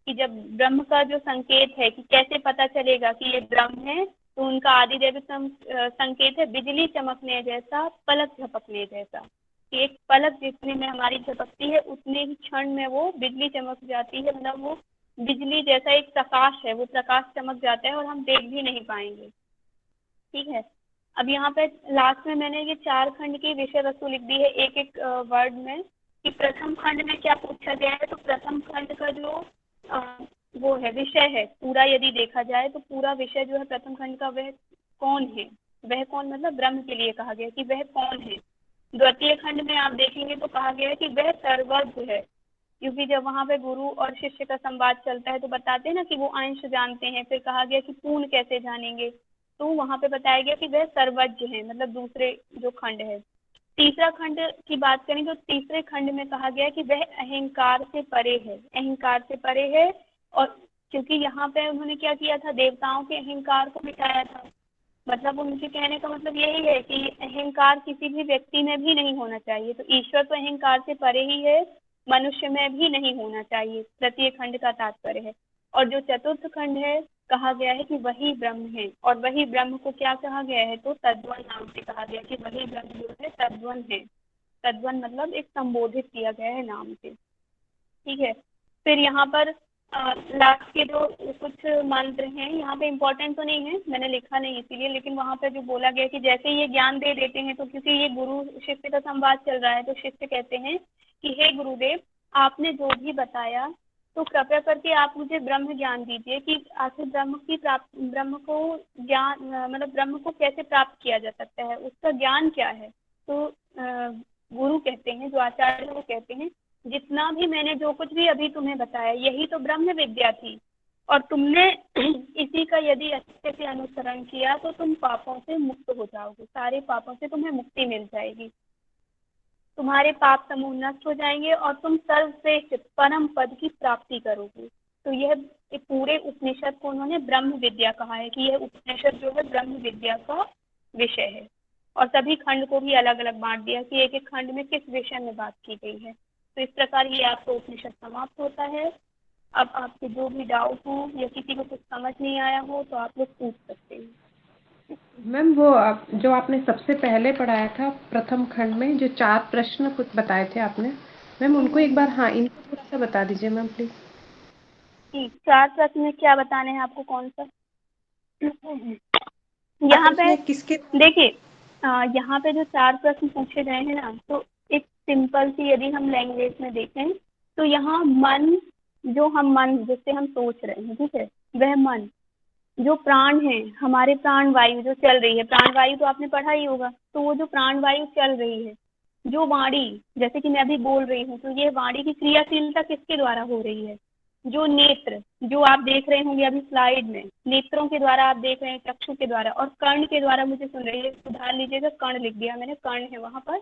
कि जब ब्रह्म का जो संकेत है कि कैसे पता चलेगा कि ये ब्रह्म है, तो उनका आदि दैविक संकेत है बिजली चमकने जैसा, पलक झपकने जैसा। कि एक पलक जितने में हमारी झपकती है उतने ही क्षण में वो बिजली चमक जाती है, मतलब वो बिजली जैसा एक प्रकाश है, वो प्रकाश चमक जाता है और हम देख भी नहीं पाएंगे। ठीक है। अब यहाँ पे लास्ट में मैंने ये 4 खंड की विषय वस्तु लिख दी है एक एक वर्ड में, कि प्रथम खंड में क्या पूछा गया है। तो प्रथम खंड का जो वो है विषय है, पूरा यदि देखा जाए तो पूरा विषय जो है प्रथम खंड का, वह कौन है, वह कौन मतलब ब्रह्म के लिए कहा गया कि वह कौन है। द्वितीय खंड में आप देखेंगे तो कहा गया है कि वह सर्वज्ञ है, क्योंकि जब वहाँ पे गुरु और शिष्य का संवाद चलता है तो बताते हैं ना कि वो अंश जानते हैं। फिर कहा गया कि पूर्ण कैसे जानेंगे, तो वहाँ पे बताया गया कि वह सर्वज्ञ है, मतलब दूसरे जो खंड है। तीसरा खंड की बात करें तो तीसरे खंड में कहा गया कि वह अहंकार से परे है, अहंकार से परे है। और क्योंकि यहाँ पे उन्होंने क्या किया था, देवताओं के अहंकार को मिटाया था। मतलब उनके कहने का मतलब यही है कि अहंकार किसी भी व्यक्ति में भी नहीं होना चाहिए। तो ईश्वर तो अहंकार से परे ही है, मनुष्य में भी नहीं होना चाहिए, तृतीय खंड का तात्पर्य है। और जो चतुर्थ खंड है, कहा गया है कि वही ब्रह्म है, और वही ब्रह्म को क्या कहा गया है, तो तद्वन नाम से कहा गया कि वही ब्रह्म जो है तद्वन है। तद्वन मतलब एक संबोधित किया गया है नाम से। ठीक है। फिर यहाँ पर लास्ट के जो कुछ मंत्र हैं, यहाँ पे इम्पोर्टेंट तो नहीं है, मैंने लिखा नहीं इसीलिए, लेकिन वहाँ पे जो बोला गया कि जैसे ये ज्ञान दे देते हैं, तो क्योंकि ये गुरु शिष्य का संवाद चल रहा है, तो शिष्य कहते हैं कि हे गुरुदेव, आपने जो भी बताया तो कृपया करके आप मुझे ब्रह्म ज्ञान दीजिए कि आखिर ब्रह्म को ज्ञान मतलब ब्रह्म को कैसे प्राप्त किया जा सकता है, उसका ज्ञान क्या है। तो गुरु कहते हैं, जो आचार्य है वो कहते हैं, जितना भी मैंने जो कुछ भी अभी तुम्हें बताया यही तो ब्रह्म विद्या थी, और तुमने इसी का यदि अच्छे से अनुसरण किया तो तुम पापों से मुक्त हो जाओगे, सारे पापों से तुम्हें मुक्ति मिल जाएगी, तुम्हारे पाप समूह नष्ट हो जाएंगे और तुम सर्वश्रेष्ठ परम पद की प्राप्ति करोगे। तो यह एक पूरे उपनिषद को उन्होंने ब्रह्म विद्या कहा है कि यह उपनिषद जो है ब्रह्म विद्या का विषय है। और सभी खंड को भी अलग अलग बांट दिया कि एक एक खंड में किस विषय में बात की गई है। तो इस प्रकार ये आपका उपनिषद समाप्त होता है। अब आपके जो भी डाउट हो या किसी को कुछ समझ नहीं आया हो तो आप लोग पूछ सकते हैं। मैम वो जो आपने सबसे पहले पढ़ाया था प्रथम खंड में जो 4 प्रश्न कुछ बताए थे आपने, मैम उनको एक बार हाँ इनको थोड़ा सा बता दीजिए मैम प्लीज। ठीक, 4 प्रश्न में क्या बताने हैं आपको, कौन सा? यहाँ पे किसके देखिए, यहाँ पे जो 4 प्रश्न पूछे गए हैं ना, तो एक सिंपल सी यदि हम लैंग्वेज में देखें तो यहाँ मन, जो हम मन जिससे हम सोच रहे हैं, ठीक है, वह मन, जो प्राण है, हमारे प्राण वायु जो चल रही है, प्राण वायु तो आपने पढ़ा ही होगा, तो वो जो प्राण वायु चल रही है, जो वाणी, जैसे कि मैं अभी बोल रही हूँ, तो ये वाणी की क्रियाशीलता किसके द्वारा हो रही है? जो नेत्र, जो आप देख रहे होंगे अभी स्लाइड में, नेत्रों के द्वारा आप देख रहे हैं, चक्षु के द्वारा, और कर्ण के द्वारा मुझे सुन रही है, सुधार लीजिएगा, कर्ण लिख दिया मैंने, कर्ण है वहां पर,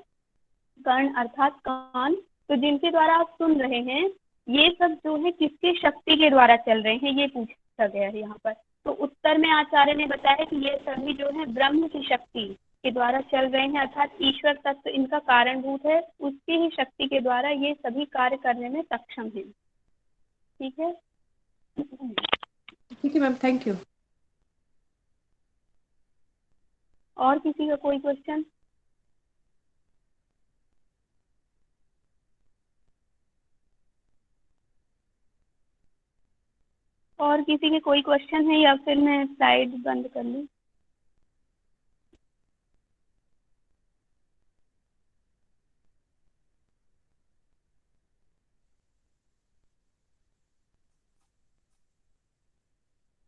कर्ण अर्थात कान। तो जिनके द्वारा आप सुन रहे हैं, ये सब जो है किसकी शक्ति के द्वारा चल रहे हैं, ये पूछा गया है यहाँ पर। तो उत्तर में आचार्य ने बताया कि ये सभी जो है ब्रह्म की शक्ति के द्वारा चल रहे हैं, अर्थात ईश्वर तत्व इनका कारणभूत है, उसकी ही शक्ति के द्वारा ये सभी कार्य करने में सक्षम है। ठीक है, ठीक है मैम, थैंक यू। और किसी का कोई क्वेश्चन? और किसी के कोई क्वेश्चन है या फिर मैं स्लाइड बंद कर लूँ?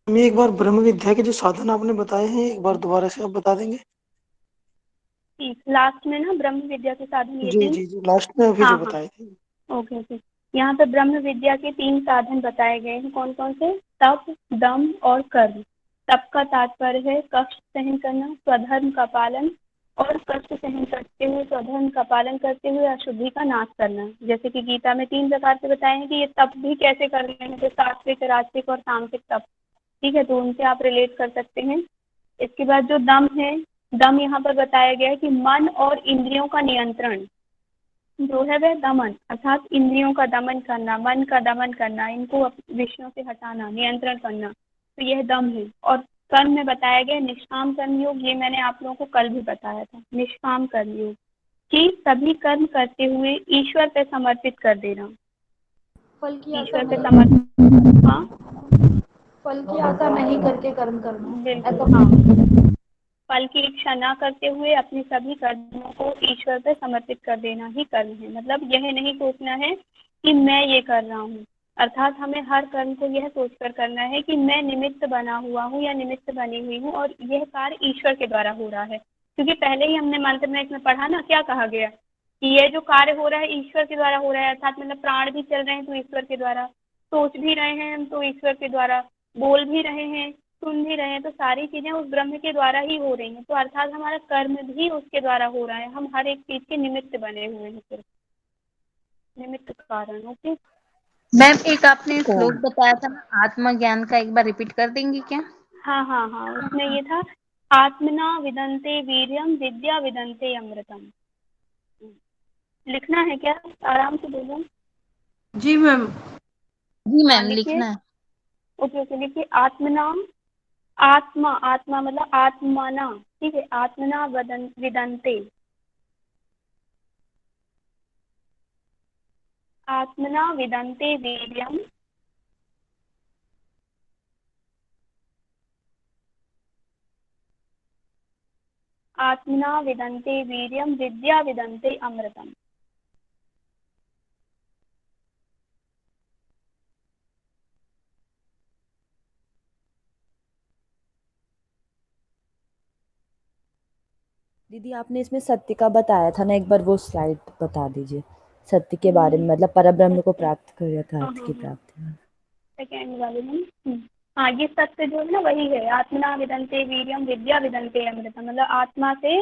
मैं एक बार ब्रह्म विद्या के जो साधन आपने बताए हैं एक बार दोबारा से आप बता देंगे? ठीक, लास्ट में ना ब्रह्म विद्या के साधन ये जी तीन। जी जी, लास्ट में अभी हाँ जो हाँ, बताए थे। Okay okay. यहाँ पे ब्रह्म विद्या के 3 साधन बताए गए हैं, कौन कौन से? तप, दम और कर्म। तप का तात्पर्य है कष्ट सहन करना, स्वधर्म का पालन, और कष्ट सहन करते हुए, स्वधर्म का पालन करते हुए अशुद्धि का नाश करना। जैसे कि गीता में 3 प्रकार से बताए हैं कि ये तप भी कैसे कर रहे हैं, जैसे सात्विक, राजसिक और तामसिक तप। ठीक है, तो उनसे आप रिलेट कर सकते हैं। इसके बाद जो दम है, दम यहाँ पर बताया गया है कि मन और इंद्रियों का नियंत्रण जो है वह दमन, अर्थात इंद्रियों का दमन करना, मन का दमन करना, इनको विषयों से हटाना, नियंत्रण करना, तो यह दम है। और कर्म में बताया गया निष्काम कर्मयोग, ये मैंने आप लोगों को कल भी बताया था, निष्काम कर्मयोग कि सभी कर्म करते हुए ईश्वर पे समर्पित कर देना, फल की आशा ईश्वर पे नहीं, समर्पित। हाँ, फल की आशा नहीं करके कर्म करना, बिल्कुल, ऐसा। हाँ, फल की इच्छा न करते हुए अपने सभी कर्मों को ईश्वर पर समर्पित कर देना ही कर्म है। मतलब यह नहीं सोचना है कि मैं ये कर रहा हूँ, अर्थात हमें हर कर्म को यह सोचकर करना है कि मैं निमित्त बना हुआ हूँ या निमित्त बनी हुई हूँ और यह कार्य ईश्वर के द्वारा हो रहा है। क्योंकि पहले ही हमने मंत्र में इसमें पढ़ा ना, क्या कहा गया कि ये जो कार्य हो रहा है ईश्वर के द्वारा हो रहा है, अर्थात मतलब प्राण भी चल रहे हैं तो ईश्वर के द्वारा, सोच भी रहे हैं हम तो ईश्वर के द्वारा, बोल भी रहे हैं, सुन भी रहे हैं, तो सारी चीजें उस ब्रह्म के द्वारा ही हो रही हैं। तो अर्थात हमारा कर्म भी उसके द्वारा हो रहा है, हम हर एक चीज के निमित्त बने हुए हैं, सिर्फ निमित्त कारण। ओके मैम, एक आपने श्लोक बताया था ना आत्मज्ञान का, एक बार रिपीट कर देंगी क्या? हाँ हाँ हाँ, उसमें ये था आत्मना विदन्ते वीर्यम विद्या विदन्ते अमृतम। लिखना है क्या? आराम से बोलो। जी मैम। जी हाँ मैम, लिखिए। लिखना है। ओके ओके, लिखिए आत्मना, आत्मा, आत्मा मतलब आत्मना, ठीक है, आत्मना विदन्ते, आत्मना विदन्ते वीर्यम आत्मना विदन्ते वीर्यम विद्या विदन्ते अमृतम। दीदी आपने इसमें सत्य का बताया था ना, एक बार वो स्लाइड बता दीजिए सत्य के बारे में, मतलब परब्रह्म को प्राप्त कर यथार्थ की प्राप्ति में। सेकेंड वाले में हाँ, ये सत्य जो है ना वही है, आत्मना विदन्ते वीर्यम विद्या विदन्ते अमृतम, मतलब आत्मा से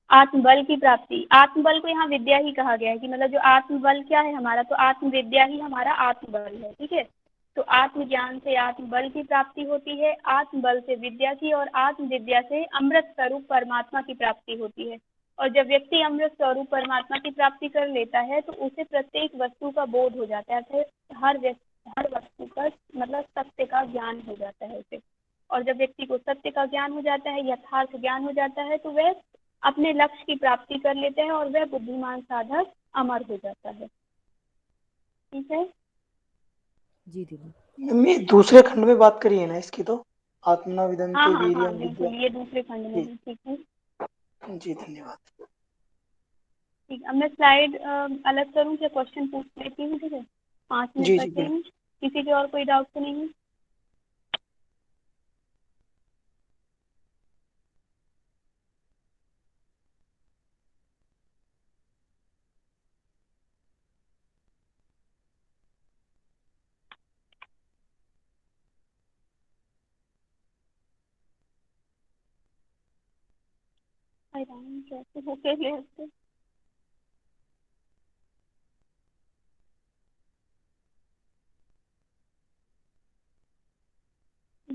आत्मबल की प्राप्ति। आत्मबल को यहाँ विद्या ही कहा गया है कि मतलब जो आत्मबल क्या है हमारा, तो आत्मविद्या ही हमारा आत्मबल है। ठीक है, तो आत्मज्ञान से आत्मबल की प्राप्ति होती है, आत्मबल से विद्या की, और आत्मविद्या से अमृत स्वरूप परमात्मा की प्राप्ति होती है। और जब व्यक्ति अमृत स्वरूप परमात्मा की प्राप्ति कर लेता है तो उसे प्रत्येक वस्तु का बोध हो जाता है, हर वस्तु का मतलब सत्य का ज्ञान हो जाता है उसे। और जब व्यक्ति को सत्य का ज्ञान हो जाता है, यथार्थ ज्ञान हो जाता है, तो वह अपने लक्ष्य की प्राप्ति कर लेते हैं और वह बुद्धिमान साधक अमर हो जाता है। ठीक है जी दीदी। मैम ये दूसरे खंड में बात करी है ना इसकी, तो आत्मना हाँ विदंते हाँ हाँ वीर्यम बिल्कुल, विद्या। ये दूसरे खंड में जी है। ठीक है जी, धन्यवाद। ठीक। अब मैं स्लाइड अलग करूँ क्या, क्वेश्चन पूछ लेती हूँ। ठीक है, 5 मिनट जी जी बचे बिल्कुल। हैं। किसी के और कोई डाउट तो नहीं है? हैरान कैसे हो के ले आते?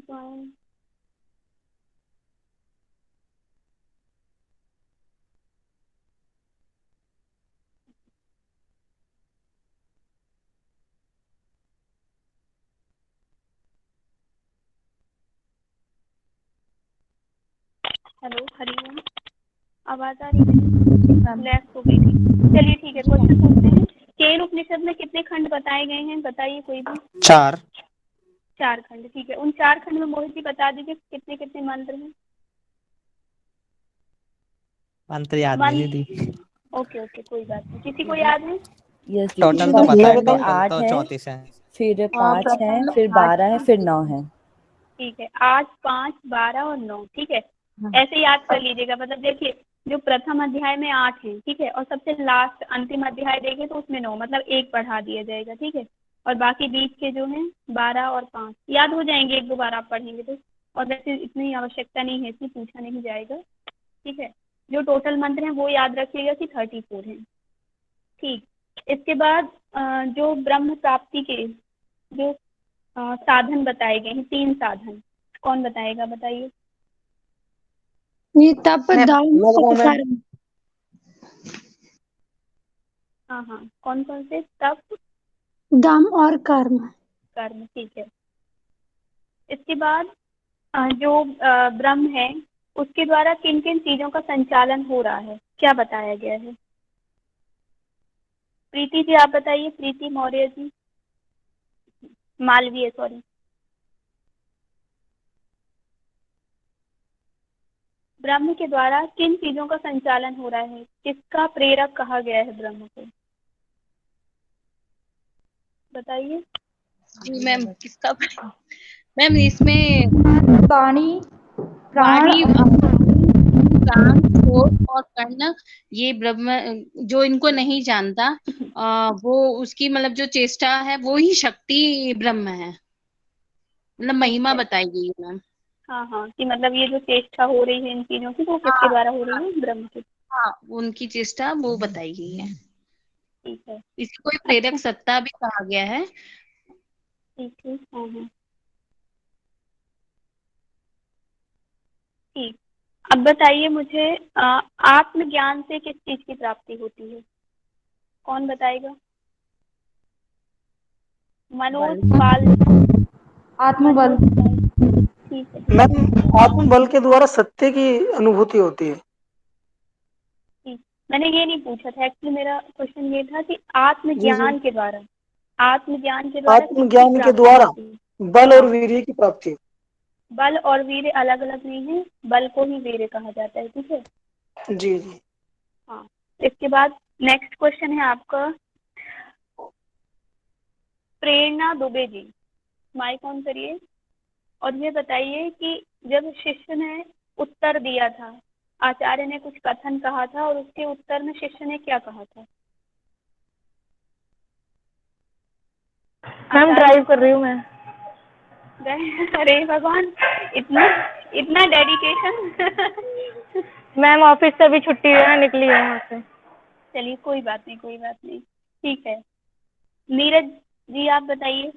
Bye. हेलो हरिओम, आवाज आ रही है? लेफ्ट हो गई थी। चलिए ठीक है, क्वेश्चन पूछते हैं। केन उपनिषद में कितने खंड बताए गए हैं, बताइए कोई भी। 4। 4 खंड। ठीक है, उन 4 खंड में मोहित जी बता दीजिए कितने कितने मंत्र हैं। मंत्र याद नहीं मंत्र दीदी। ओके ओके, कोई बात नहीं। किसी को याद है? यस दीदी, टोटल तो फर्स्ट पता है, खंड में टोटल 8 तो है, 34 है। फिर हाँ 5 है, प्रथम में फिर 12 है, फिर 9 है। ठीक है, 8, 5, 12 और 9। ठीक है, हाँ। ऐसे याद कर लीजिएगा। मतलब देखिए, जो प्रथम अध्याय में 8 है, ठीक है, और सबसे लास्ट अंतिम अध्याय देखें तो उसमें 9, मतलब 1 बढ़ा दिया जाएगा। ठीक है, और बाकी बीच के जो हैं 12 और 5 याद हो जाएंगे, 1-2 बार आप पढ़ेंगे तो। और वैसे इतनी आवश्यकता नहीं है, इसमें पूछा नहीं जाएगा। ठीक है, जो टोटल मंत्र हैं वो याद रखिएगा कि 34 हैं। ठीक, इसके बाद जो ब्रह्म प्राप्ति के जो साधन बताए गए हैं, 3 साधन, कौन बताएगा, बताइए। ये तप दान और कर्म। हाँ हाँ, कौन कौन से? तप, दम और कर्म। कर्म। ठीक है, इसके बाद जो ब्रह्म है उसके द्वारा किन किन चीजों का संचालन हो रहा है, क्या बताया गया है। प्रीति जी आप बताइए, प्रीति मौर्य जी, मालवीय सॉरी। ब्रह्म के द्वारा किन चीजों का संचालन हो रहा है, किसका प्रेरक कहा गया है ब्रह्म को, बताइए। जी मैम, किसका? मैम इसमें वाणी, प्राण वाणी, प्राण, सोच और कर्ण, ये ब्रह्म जो इनको नहीं जानता, वो उसकी मतलब जो चेष्टा है वो ही शक्ति ब्रह्म है, मतलब ठीक महिमा है, बताई गई है मैम। हाँ हाँ, कि मतलब ये जो चेष्टा हो रही है इन चीजों की, वो किसके हाँ द्वारा हो रही है, ब्रह्म की। हाँ, उनकी चेष्टा वो बताई गई है। ठीक है, इसी को अच्छा, प्रेरक सत्ता भी कहा गया है। ठीक है, हाँ हाँ, ठीक। अब बताइए मुझे, आत्मज्ञान से किस चीज की प्राप्ति होती है, कौन बताएगा। मनोज पाल, आत्मबल। मनोज पाल। ठीक है ठीक मैम आत्मबल के द्वारा सत्य की अनुभूति होती है। ठीक। मैंने ये नहीं पूछा था एक्चुअली, मेरा क्वेश्चन ये था कि जी जी, आत्मज्ञान के द्वारा, आत्मज्ञान के द्वारा किसकी आत्मज्ञान के प्राप्ति द्वारा होती है। बल और हाँ, वीर्य की प्राप्ति। बल और वीर्य अलग अलग नहीं है, बल को ही वीर्य कहा जाता है। ठीक है, जी जी। हाँ। इसके बाद नेक्स्ट क्वेश्चन है आपका, प्रेरणा दुबे जी, माइक ऑन करिए और ये बताइए कि जब शिष्य ने उत्तर दिया था, आचार्य ने कुछ कथन कहा था और उसके उत्तर में शिष्य ने क्या कहा था। मैम ड्राइव कर रही हूँ मैं। अरे भगवान, इतना इतना डेडिकेशन। मैम ऑफिस से अभी छुट्टी है ना, निकली है वहाँ से। चलिए कोई बात नहीं, कोई बात नहीं, ठीक है। नीरज जी आप बताइए।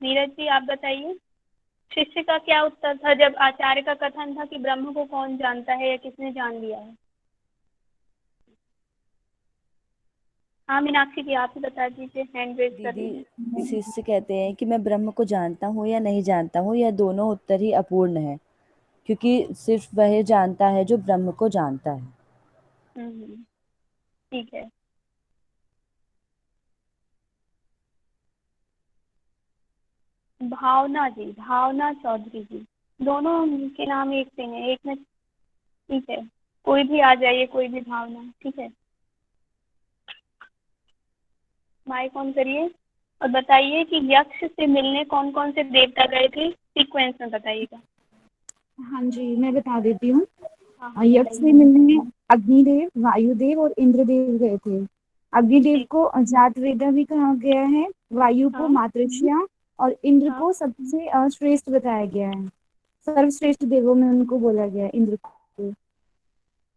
नीरज जी आप बताइए, शिष्य का क्या उत्तर था जब आचार्य का कथन था कि ब्रह्म को कौन जानता है या किसने जान लिया है? हाँ मीनाक्षी जी आप ही बता दीजिए, हैंड रेज कर दीदी, लीजिए। शिष्य कहते हैं कि मैं ब्रह्म को जानता हूँ या नहीं जानता हूँ, यह दोनों उत्तर ही अपूर्ण है, क्योंकि सिर्फ वह जानता है जो ब्रह्म को जानता है। ठीक है। भावना जी, भावना चौधरी जी, दोनों के नाम एक से हैं, एक में। ठीक है, कोई भी आ जाइए, कोई भी भावना। ठीक है, माइक ऑन करिए और बताइए कि यक्ष से मिलने कौन कौन से देवता गए थे, सीक्वेंस में बताइएगा। हाँ जी, मैं बता देती हूँ। हाँ हाँ यक्ष से बताइए। मिलने अग्निदेव, वायुदेव और इंद्रदेव गए थे। अग्निदेव ठीक। को जातवेदा भी कहा गया है, वायु को हाँ मातृश्या और इंद्र हाँ को सबसे श्रेष्ठ बताया गया है। सर्वश्रेष्ठ देवों में उनको बोला गया है, इंद्र को।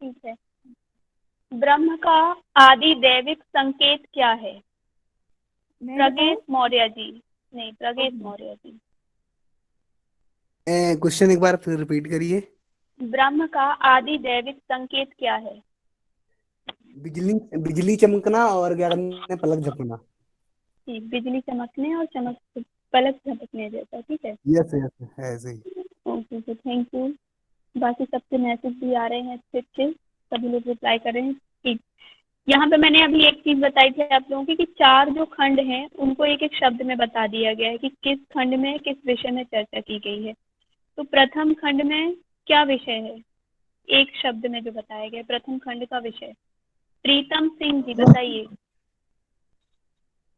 ठीक है। ब्रह्म का आदि दैविक संकेत क्या है? मैं प्रगेश बताऊं? मौर्य जी, नहीं प्रगेश मौर्य जी। क्वेश्चन एक बार फिर रिपीट करिए। ब्रह्म का आदि दैविक संकेत क्या है? बिजली, बिजली चमकना और क्या करना, पलक झपकना। ठीक, बिजली चमकने और चमक पलक झपकने जैसा। ठीक है, यस यस, ऐसे ही। Okay thank you. बाकी सबसे मैसेज भी आ रहे हैं अच्छे अच्छे, सभी लोग रिप्लाई कर रहे हैं। ठीक, यहाँ पे मैंने अभी एक चीज बताई थी आप लोगों की कि चार जो खंड हैं उनको एक एक शब्द में बता दिया गया है कि किस खंड में किस विषय में चर्चा की गई है। तो प्रथम खंड में क्या विषय है, एक शब्द में जो बताया गया है, प्रथम खंड का विषय। प्रीतम सिंह जी बताइए,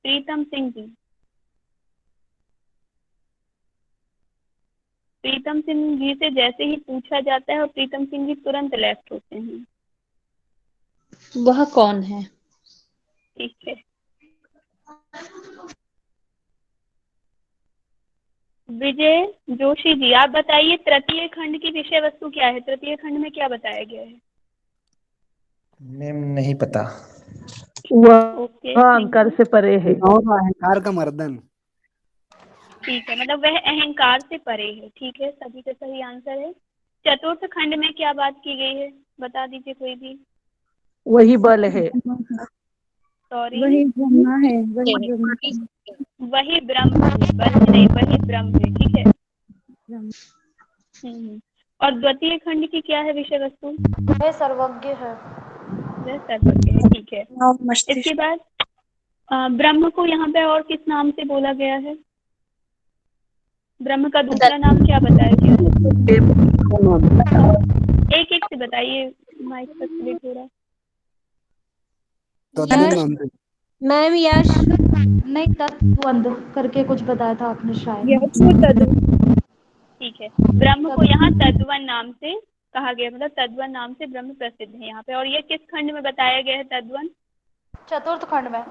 प्रीतम सिंह जी। प्रीतम सिंह जी से जैसे ही पूछा जाता है और प्रीतम सिंह जी तुरंत लेफ्ट होते हैं। वह कौन है? ठीक है, विजय जोशी जी आप बताइए, तृतीय खंड की विषय वस्तु क्या है, तृतीय खंड में क्या बताया गया है? मैम नहीं पता। ओके वह अहंकार से परे है। अहंकार का मर्दन। ठीक है, मतलब वह अहंकार से परे है। ठीक है, सभी का सही आंसर है। चतुर्थ खंड में क्या बात की गई है, बता दीजिए कोई भी। वही बल है। सॉरी, वही ब्रह्मा है, वही ब्रह्मा है। वही ब्रह्म है, बल नहीं वही ब्रह्म है। ठीक है। और द्वितीय खंड की क्या है विषय वस्तु? वह सर्वज्ञ है। वह सर्वज्ञ है। ठीक है, इसके बाद ब्रह्म को यहाँ पे और किस नाम से बोला गया है? ब्रह्म का दूसरा नाम क्या बताया गया? एक एक से बताइए, माइक पर क्लिक हो रहा है। तो तनिक नाम से। मैम यश। नहीं, तत्वंद करके कुछ बताया था आपने शायद। यश और तदु। ठीक है, ब्रह्म को यहाँ तद्वन नाम से कहा गया, मतलब तद्वन नाम से ब्रह्म प्रसिद्ध है यहाँ पे। और ये किस खंड में बताया गया है तद्वन? चतुर्थ खंड में।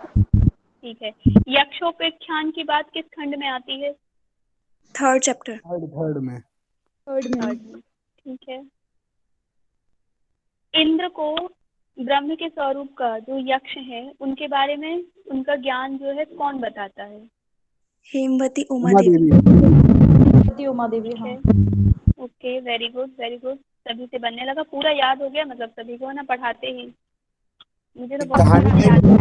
ठीक है, यक्षोपेख्यान की बात किस खंड में आती है? Third chapter. थर्ड में। थर्ड में। ठीक है, इंद्र को ब्रह्म के स्वरूप का जो यक्ष है उनके बारे में उनका ज्ञान जो है कौन बताता है? हेमवती उमा उमा देवी। देवी। उमा देवी, ठीक हाँ। है, okay very good very good, सभी से बनने लगा, पूरा याद हो गया, मतलब सभी को ना पढ़ाते ही। मुझे तो बहुत कहानी अच्छा याद है।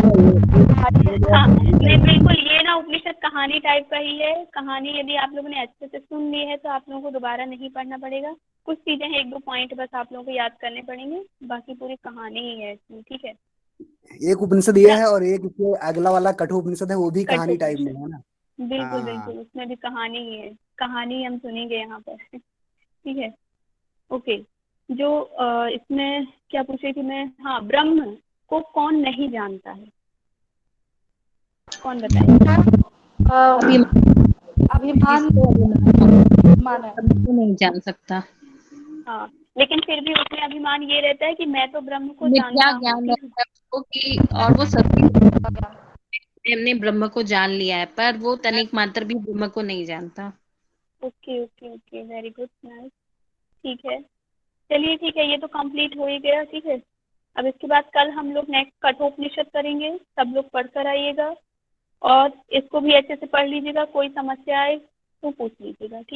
टाइप हाँ नहीं बिल्कुल, ये ना उपनिषद कहानी टाइप का ही है। कहानी यदि आप लोगों ने अच्छे से सुन ली है तो आप लोगों को दोबारा नहीं पढ़ना पड़ेगा। कुछ चीजें हैं, एक दो पॉइंट बस आप लोगों को याद करने पड़ेंगे, बाकी पूरी कहानी ही है इसमें। ठीक है, एक उपनिषद ये है और एक इसके अगला वाला कठोपनिषद है, वो भी कहानी टाइप में कठोपनिषद, है ना। बिल्कुल हाँ। बिल्कुल, उसमें भी कहानी ही है, कहानी हम सुनेंगे यहाँ पर। ठीक है, ओके। जो इसमें क्या पूछ रही थी मैं, हाँ ब्रह्म को कौन नहीं जानता है, कौन बताएगा? अभिमान है। सबको नहीं जान सकता। हाँ, लेकिन फिर भी उसमें अभिमान ये रहता है कि मैं तो ब्रह्म को मिथ्या जानता हूँ। ज्ञान ठीक है, रहता है उसको कि, और वो सभी हमने ब्रह्म को जान लिया है, पर वो तनिक मात्र भी ब्रह्म को नहीं जानता। Okay okay okay very good nice. ठीक है, चलिए ठीक है, ये तो कंप्लीट हो ही गया। ठीक है, अब इसके बाद कल हम लोग नेक्स्ट कठोपनिषद करेंगे, सब लोग पढ़ कर आइएगा। और इसको भी अच्छे से पढ़ लीजिएगा, कोई समस्या आए तो पूछ लीजिएगा, ठीक।